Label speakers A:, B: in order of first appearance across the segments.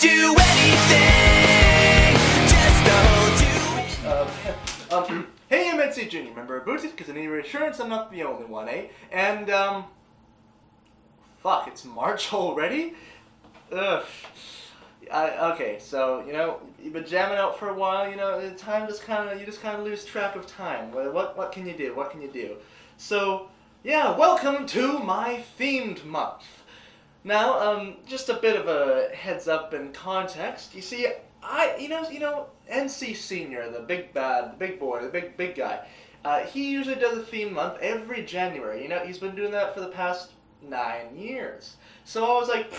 A: do anything just to hold you.
B: Hey, I'm ncjrrrevrequests. Remember, booted, because I need reassurance I'm not the only one, eh? And, fuck, it's March already? Ugh. Okay, so, you know, you've been jamming out for a while, you know, time just kind of, you just kind of lose track of time. What can you do? What can you do? So, yeah, welcome to my themed month. Now, just a bit of a heads up and context. You see, NC Senior, the big bad, the big boy, the big guy, he usually does a theme month every January. You know, he's been doing that for the past 9 years. So I was like,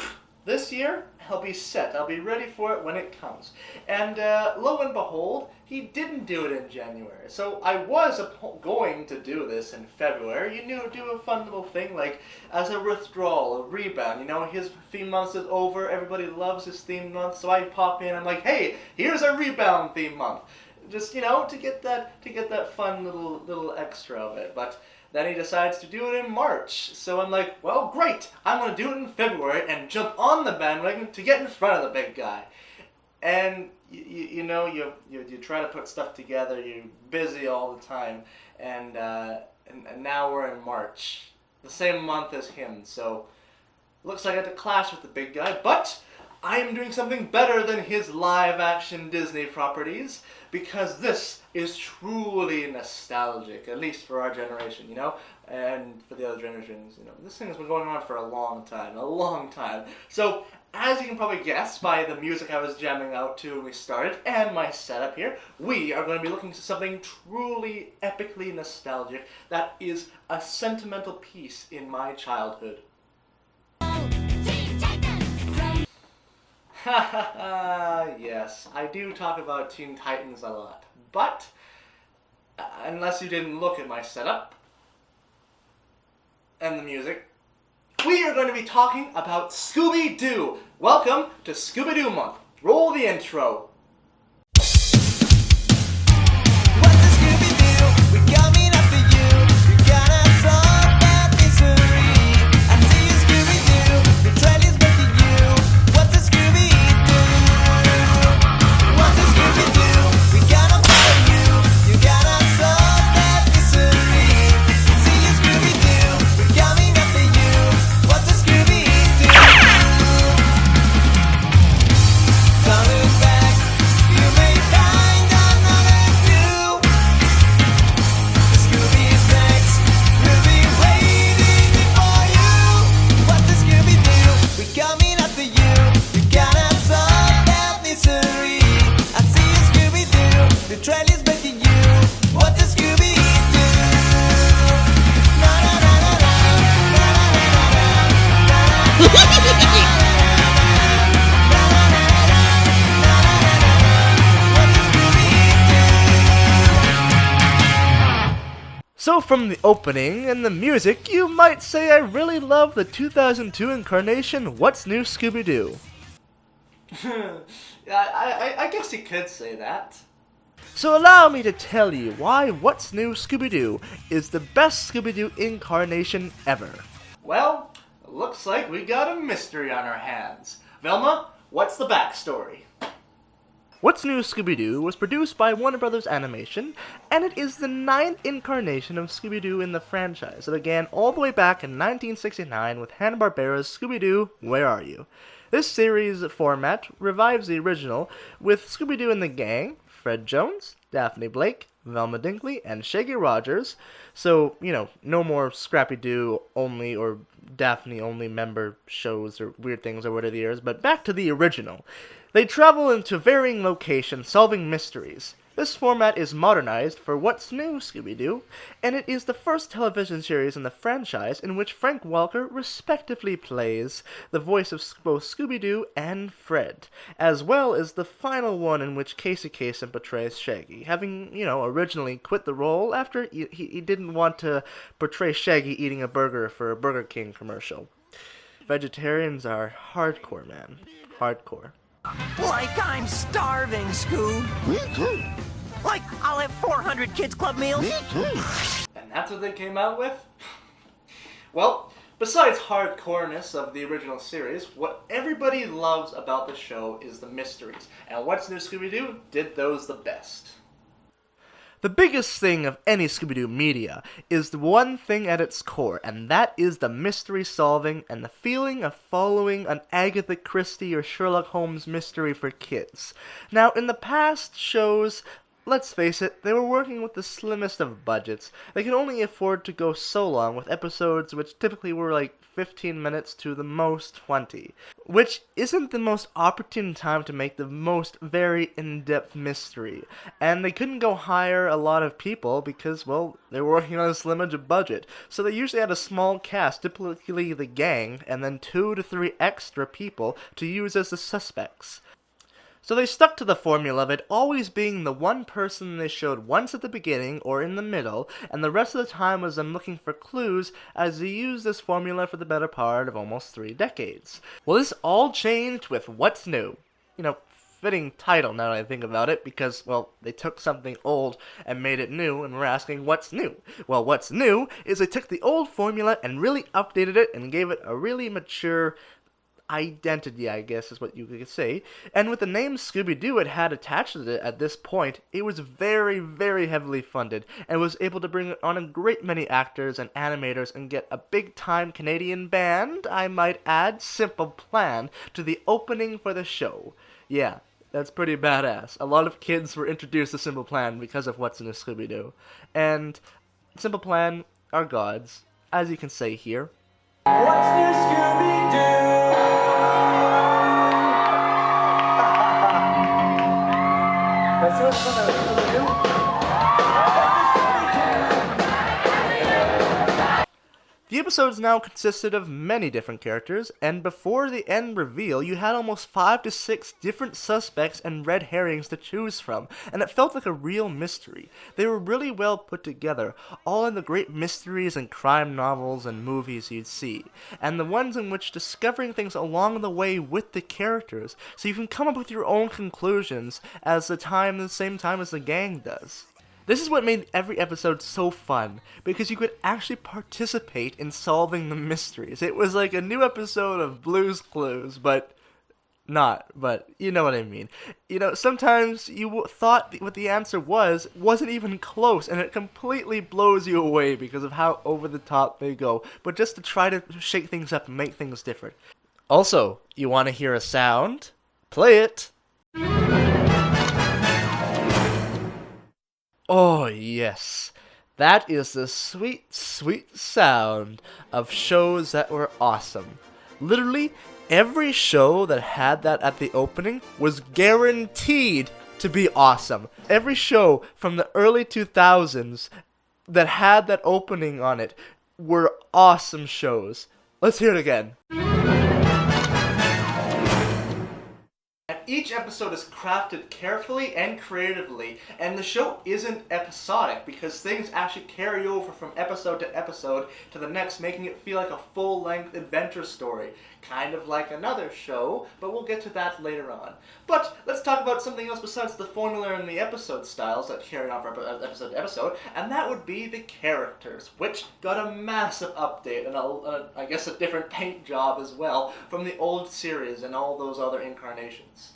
B: this year, I'll be set. I'll be ready for it when it comes. And lo and behold, he didn't do it in January. So I was going to do this in February. You know, do a fun little thing like as a withdrawal, a rebound. You know, his theme month is over. Everybody loves his theme month. So I pop in. I'm like, hey, here's a rebound theme month. Just, you know, to get that fun little extra of it. But then he decides to do it in March. So I'm like, well, great. I'm going to do it in February and jump on the bandwagon to get in front of the big guy. And, you know, you try to put stuff together. You're busy all the time. And now we're in March. The same month as him. So looks like I had to clash with the big guy. But I am doing something better than his live-action Disney properties, because this is truly nostalgic, at least for our generation, you know, and for the other generations, you know. This thing has been going on for a long time. So, as you can probably guess by the music I was jamming out to when we started, and my setup here, we are going to be looking to something truly epically nostalgic that is a sentimental piece in my childhood. Yes, I do talk about Teen Titans a lot, but unless you didn't look at my setup and the music, we are going to be talking about Scooby-Doo. Welcome to Scooby-Doo Month. Roll the intro.
A: What's a Scooby-Doo? We're coming after you. You gotta solve that mystery. I see you, Scooby-Doo. The trail is making you. What's a Scooby-Doo? What's a Scooby-Doo? We gotta follow you. You gotta solve that mystery. I see you, Scooby-Doo. We're coming after you. What's a Scooby-Doo? Don't look back. You may find another clue. The Scooby is next. We'll be waiting for you. What's a Scooby-Doo? We're coming after you. You gotta solve that mystery. I see you, Scooby-Doo. The trail is making you. What's a Scooby-Doo? Na na na na na. Na na na na na. Na na na na na. What's a Scooby-Doo?
B: So from the opening and the music, you might say I really love the 2002 incarnation What's New Scooby-Doo. I guess you could say that. So allow me to tell you why What's New Scooby-Doo is the best Scooby-Doo incarnation ever. Well, looks like we got a mystery on our hands. Velma, what's the backstory? What's New Scooby-Doo was produced by Warner Brothers Animation, and it is the 9th incarnation of Scooby-Doo in the franchise. It began all the way back in 1969 with Hanna-Barbera's Scooby-Doo, Where Are You? This series format revives the original with Scooby-Doo and the Gang, Fred Jones, Daphne Blake, Velma Dinkley, and Shaggy Rogers. So, you know, no more Scrappy-Doo only or Daphne only member shows or weird things over the years, but back to the original. They travel into varying locations solving mysteries. This format is modernized for What's New Scooby-Doo, and it is the first television series in the franchise in which Frank Welker respectively plays the voice of both Scooby-Doo and Fred, as well as the final one in which Casey Kasem portrays Shaggy, having, you know, originally quit the role after he didn't want to portray Shaggy eating a burger for a Burger King commercial. Vegetarians are hardcore, man. Hardcore.
C: Like I'm starving, Scoob.
D: Me too.
C: Like I'll have 400 kids club meals.
D: Me too.
B: And that's what they came out with? Well, Besides hardcoreness of the original series, what everybody loves about the show is the mysteries, and What's New Scooby-Doo did those the best. The biggest thing of any Scooby-Doo media is the one thing at its core, and that is the mystery solving and the feeling of following an Agatha Christie or Sherlock Holmes mystery for kids. Now, in the past shows, let's face it, they were working with the slimmest of budgets. They could only afford to go so long with episodes which typically were like 15 minutes to the most 20, which isn't the most opportune time to make the most very in-depth mystery. And they couldn't go hire a lot of people because, well, they were working on a slim budget. So they usually had a small cast, typically the gang, and then 2 to 3 extra people to use as the suspects. So they stuck to the formula of it always being the one person they showed once at the beginning or in the middle, and the rest of the time was them looking for clues, as they used this formula for the better part of almost 3 decades. Well, this all changed with What's New. Fitting title now that I think about it, because, well, they took something old and made it new, and we're asking what's new. Well, what's new is they took the old formula and really updated it and gave it a really mature identity, I guess is what you could say. And with the name Scooby-Doo it had attached to it at this point, it was very, very heavily funded and was able to bring on a great many actors and animators and get a big-time Canadian band, I might add, Simple Plan, to the opening for the show. Yeah, that's pretty badass. A lot of kids were introduced to Simple Plan because of What's in a Scooby-Doo. And Simple Plan are gods, as you can say here.
A: What's new, Scooby-Doo? Let's see what's going to Scooby-Doo.
B: The episodes now consisted of many different characters, and before the end reveal, you had almost 5 to 6 different suspects and red herrings to choose from, and it felt like a real mystery. They were really well put together, all in the great mysteries and crime novels and movies you'd see, and the ones in which discovering things along the way with the characters, so you can come up with your own conclusions as the same time as the gang does. This is what made every episode so fun, because you could actually participate in solving the mysteries. It was like a new episode of Blue's Clues, but you know what I mean. Sometimes you thought what the answer wasn't even close, and it completely blows you away because of how over the top they go, but just to try to shake things up and make things different. Also, you want to hear a sound? Play it! Oh, yes. That is the sweet, sweet sound of shows that were awesome. Literally, every show that had that at the opening was guaranteed to be awesome. Every show from the early 2000s that had that opening on it were awesome shows. Let's hear it again. Each episode is crafted carefully and creatively, and the show isn't episodic because things actually carry over from episode to episode to the next, making it feel like a full-length adventure story. Kind of like another show, but we'll get to that later on. But let's talk about something else besides the formula and the episode styles that carry on from episode to episode, and that would be the characters, which got a massive update and I guess a different paint job as well from the old series and all those other incarnations.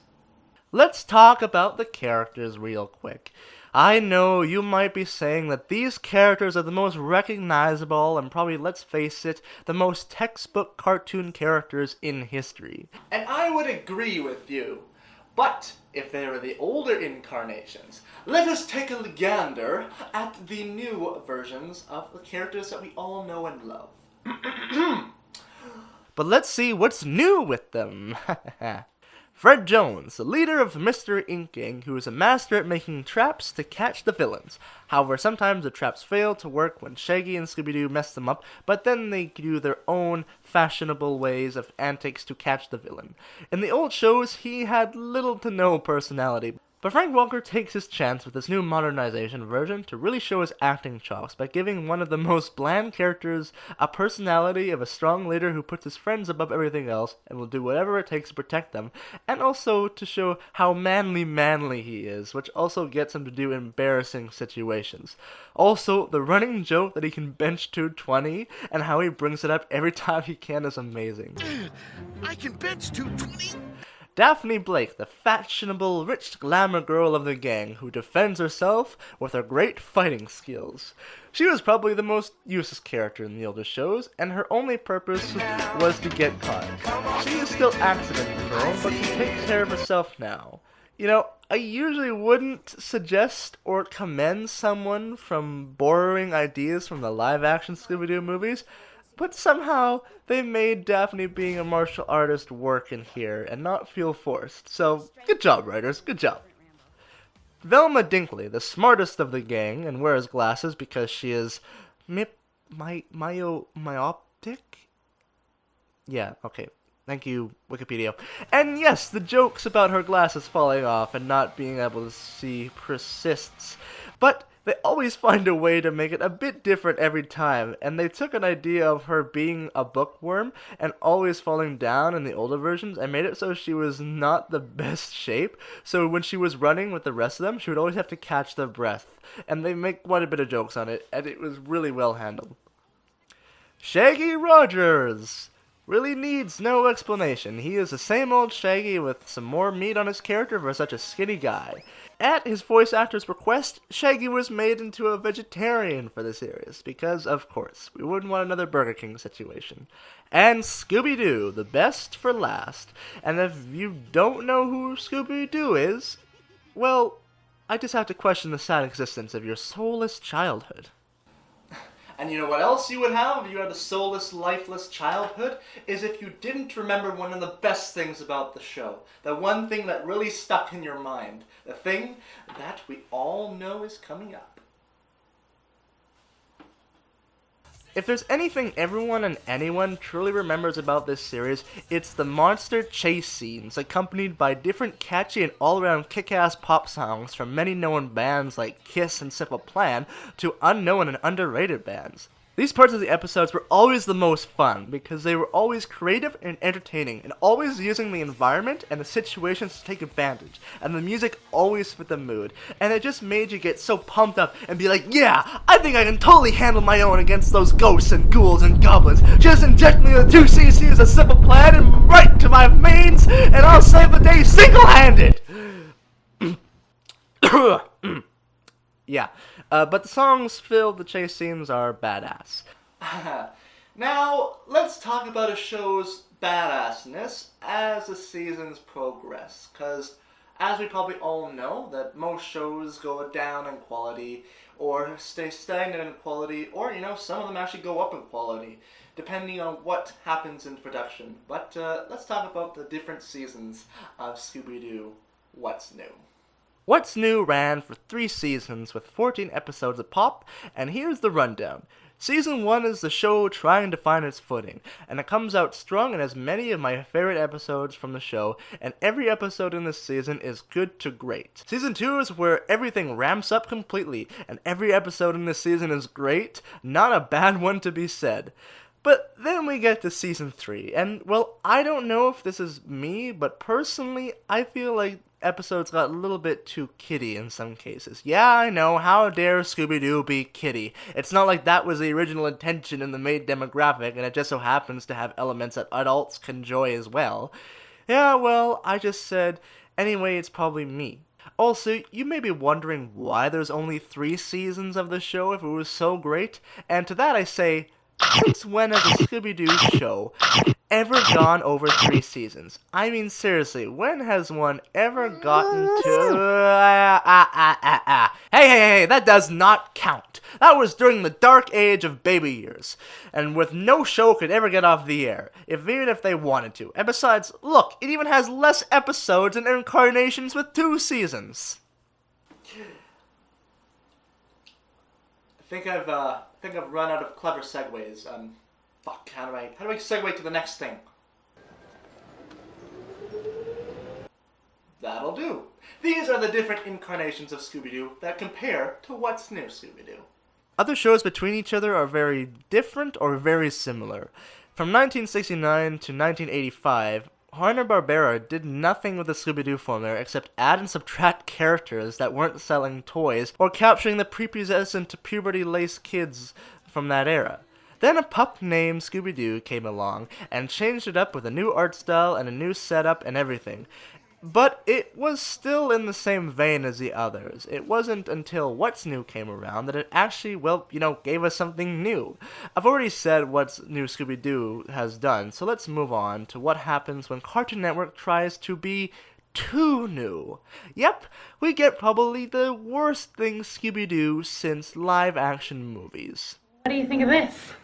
B: Let's talk about the characters real quick. I know you might be saying that these characters are the most recognizable and probably, let's face it, the most textbook cartoon characters in history. And I would agree with you. But if they were the older incarnations, let us take a gander at the new versions of the characters that we all know and love. But let's see what's new with them. Fred Jones, the leader of Mystery Inc. Gang, who is a master at making traps to catch the villains. However, sometimes the traps fail to work when Shaggy and Scooby-Doo mess them up, but then they do their own fashionable ways of antics to catch the villain. In the old shows, he had little to no personality, But Frank Welker takes his chance with this new modernization version to really show his acting chops by giving one of the most bland characters a personality of a strong leader who puts his friends above everything else and will do whatever it takes to protect them, and also to show how manly he is, which also gets him to do embarrassing situations. Also, the running joke that he can bench 220 and how he brings it up every time he can is amazing.
D: I can bench 220.
B: Daphne Blake, the fashionable, rich glamour girl of the gang who defends herself with her great fighting skills. She was probably the most useless character in the older shows, and her only purpose was to get caught. She is still accident prone, but can take care of herself now. You know, I usually wouldn't suggest or commend someone from borrowing ideas from the live-action Scooby-Doo movies, but somehow they made Daphne being a martial artist work in here and not feel forced. So, good job, writers, good job. Velma Dinkley, the smartest of the gang, and wears glasses because she is myopic? Yeah, okay. Thank you, Wikipedia. And yes, the jokes about her glasses falling off and not being able to see persists. But they always find a way to make it a bit different every time, and they took an idea of her being a bookworm and always falling down in the older versions and made it so she was not the best shape, so when she was running with the rest of them, she would always have to catch their breath, and they make quite a bit of jokes on it, and it was really well handled. Shaggy Rogers really needs no explanation. He is the same old Shaggy with some more meat on his character for such a skinny guy. At his voice actor's request, Shaggy was made into a vegetarian for the series, because, of course, we wouldn't want another Burger King situation. And Scooby-Doo, the best for last. And if you don't know who Scooby-Doo is, well, I just have to question the sad existence of your soulless childhood. And you know what else you would have if you had a soulless, lifeless childhood? Is if you didn't remember one of the best things about the show. The one thing that really stuck in your mind. The thing that we all know is coming up. If there's anything everyone and anyone truly remembers about this series, it's the monster chase scenes, accompanied by different catchy and all-around kick-ass pop songs from many known bands like Kiss and Simple Plan to unknown and underrated bands. These parts of the episodes were always the most fun because they were always creative and entertaining and always using the environment and the situations to take advantage, and the music always fit the mood, and it just made you get so pumped up and be like, yeah, I think I can totally handle my own against those ghosts and ghouls and goblins. Just inject me with 2 cc's of Simple Plan and right to my mains, and I'll save the day single-handed! Yeah, but the songs filled the chase scenes are badass. Now, let's talk about a show's badassness as the seasons progress, because as we probably all know, that most shows go down in quality, or stay stagnant in quality, or, you know, some of them actually go up in quality, depending on what happens in production. But let's talk about the different seasons of Scooby-Doo What's New. What's New ran for 3 seasons with 14 episodes a pop, and here's the rundown. Season 1 is the show trying to find its footing, and it comes out strong and has many of my favorite episodes from the show, and every episode in this season is good to great. Season 2 is where everything ramps up completely, and every episode in this season is great, not a bad one to be said. But then we get to Season 3, and, well, I don't know if this is me, but personally, I feel like episodes got a little bit too kiddie in some cases. Yeah, I know, how dare Scooby-Doo be kiddie? It's not like that was the original intention in the main demographic, and it just so happens to have elements that adults can enjoy as well. Yeah, well, I just said, anyway, it's probably me. Also, you may be wondering why there's only 3 seasons of the show if it was so great, and to that I say, since when has a Scooby-Doo show ever gone over 3 seasons? I mean, seriously, when has one ever gotten to... Hey, that does not count. That was during the dark age of baby years, and with no show could ever get off the air, even if they wanted to. And besides, look, it even has less episodes and incarnations with 2 seasons. I think I've run out of clever segues. Fuck, how do I segue to the next thing? That'll do. These are the different incarnations of Scooby-Doo that compare to What's New Scooby-Doo. Other shows between each other are very different or very similar. From 1969 to 1985, Hanna-Barbera did nothing with the Scooby-Doo formula except add and subtract characters that weren't selling toys or capturing the prepubescent puberty-laced kids from that era. Then a pup named Scooby-Doo came along and changed it up with a new art style and a new setup and everything. But it was still in the same vein as the others. It wasn't until What's New came around that it actually, gave us something new. I've already said What's New Scooby-Doo has done, so let's move on to what happens when Cartoon Network tries to be too new. Yep, we get probably the worst thing Scooby-Doo since live-action movies.
E: What do you think of this?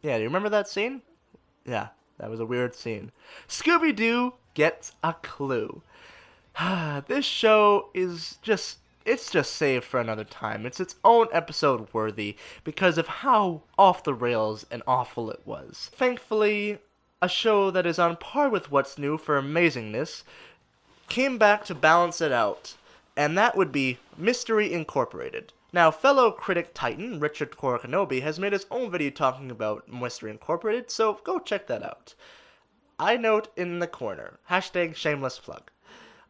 B: Yeah, do you remember that scene? Yeah, that was a weird scene. Scooby-Doo gets a clue. This show is just saved for another time. It's its own episode worthy because of how off the rails and awful it was. Thankfully, a show that is on par with What's New for amazingness came back to balance it out, and that would be Mystery Incorporated. Now, fellow critic titan Richard Korakanobi has made his own video talking about Mystery Incorporated, so go check that out. I note in the corner, #shameless plug.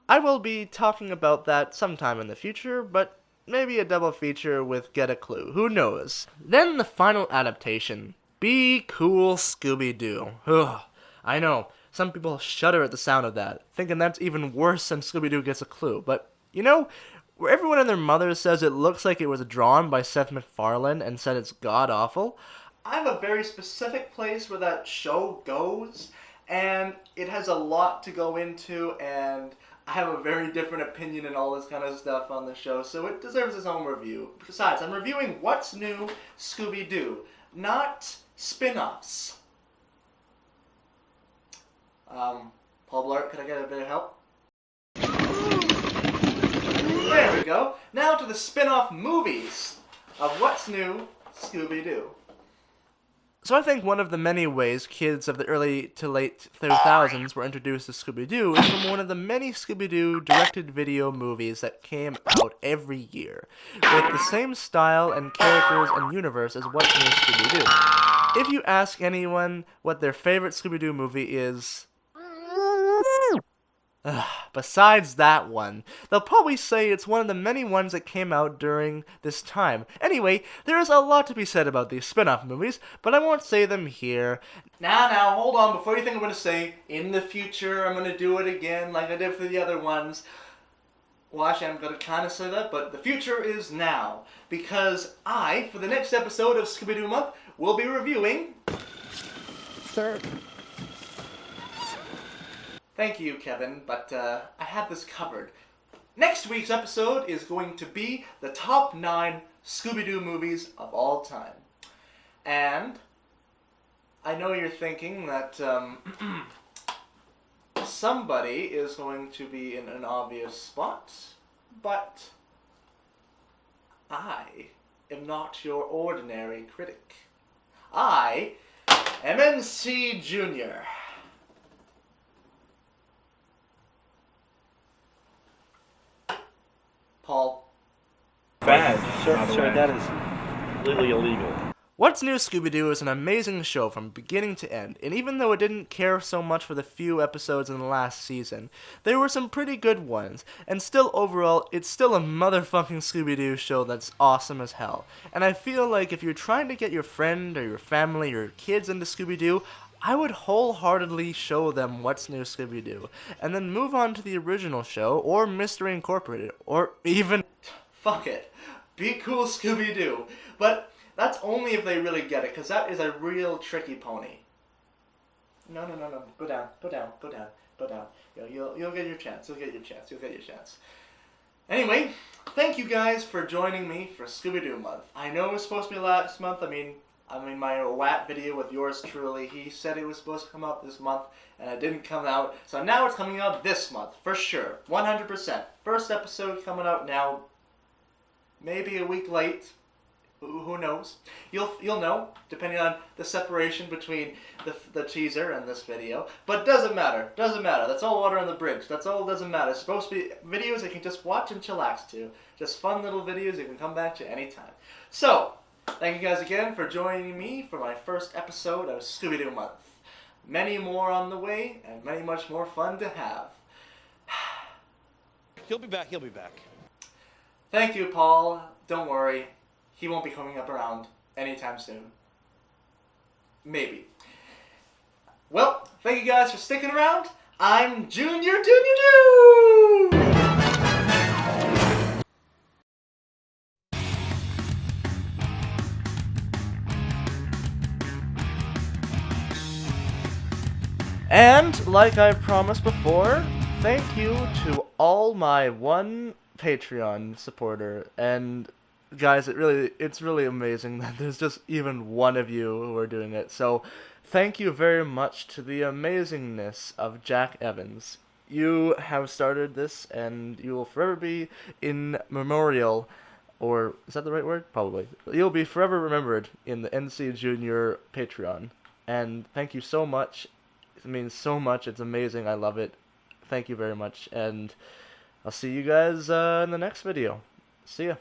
B: I will be talking about that sometime in the future, but maybe a double feature with Get a Clue, who knows. Then the final adaptation, Be Cool Scooby-Doo. Ugh, I know, some people shudder at the sound of that, thinking that's even worse than Scooby-Doo Gets a Clue, but, where everyone and their mother says it looks like it was drawn by Seth MacFarlane and said it's god-awful, I have a very specific place where that show goes, and it has a lot to go into, and I have a very different opinion and all this kind of stuff on the show, so it deserves its own review. Besides, I'm reviewing What's New Scooby-Doo, not spin-offs. Paul Blart, could I get a bit of help? There we go. Now to the spin-off movies of What's New Scooby-Doo. So I think one of the many ways kids of the early to late 2000s were introduced to Scooby-Doo is from one of the many Scooby-Doo directed-video movies that came out every year, with the same style and characters and universe as What's New Scooby-Doo. If you ask anyone what their favorite Scooby-Doo movie is, besides that one, they'll probably say it's one of the many ones that came out during this time. Anyway, there is a lot to be said about these spin-off movies, but I won't say them here. Now, hold on, before you think I'm going to say, in the future, I'm going to do it again like I did for the other ones. Well, actually, I'm going to kind of say that, but the future is now. Because I, for the next episode of Scooby-Doo Month, will be reviewing...
C: Sir.
B: Thank you, Kevin, but I had this covered. Next week's episode is going to be the top 9 Scooby-Doo movies of all time. And I know you're thinking that somebody is going to be in an obvious spot, but I am not your ordinary critic. I am NC Jr. Paul.
F: Bad. Sir, that is completely illegal.
B: What's New Scooby-Doo is an amazing show from beginning to end, and even though it didn't care so much for the few episodes in the last season, there were some pretty good ones, and still overall, it's still a motherfucking Scooby-Doo show that's awesome as hell. And I feel like if you're trying to get your friend or your family or your kids into Scooby-Doo, I would wholeheartedly show them What's New Scooby-Doo, and then move on to the original show, or Mystery Incorporated, or even... Fuck it. Be Cool Scooby-Doo. But that's only if they really get it, because that is a real tricky pony. No. Go down. You'll get your chance. You'll get your chance. Anyway, thank you guys for joining me for Scooby-Doo Month. I know it was supposed to be last month. I mean, my WAT video with yours truly, he said it was supposed to come out this month, and it didn't come out. So now it's coming out this month, for sure. 100%. First episode coming out now, maybe a week late. Who knows? You'll know, depending on the separation between the teaser and this video. But doesn't matter. Doesn't matter. That's all water on the bridge. That's all doesn't matter. It's supposed to be videos you can just watch and chillax to. Just fun little videos you can come back to anytime. So, thank you guys again for joining me for my first episode of Scooby-Doo Month. Many more on the way, and many much more fun to have.
E: He'll be back. He'll be back.
B: Thank you, Paul. Don't worry. He won't be coming up around anytime soon. Maybe. Well, thank you guys for sticking around. I'm Junior Doo! And, like I promised before, thank you to all my one Patreon supporter. And guys, it's really amazing that there's just even one of you who are doing it. So, thank you very much to the amazingness of Jack Evans. You have started this, and you will forever be in memorial, or is that the right word? Probably. You'll be forever remembered in the NC Junior Patreon. And thank you so much. It means so much. It's amazing. I love it. Thank you very much. And I'll see you guys in the next video. See ya.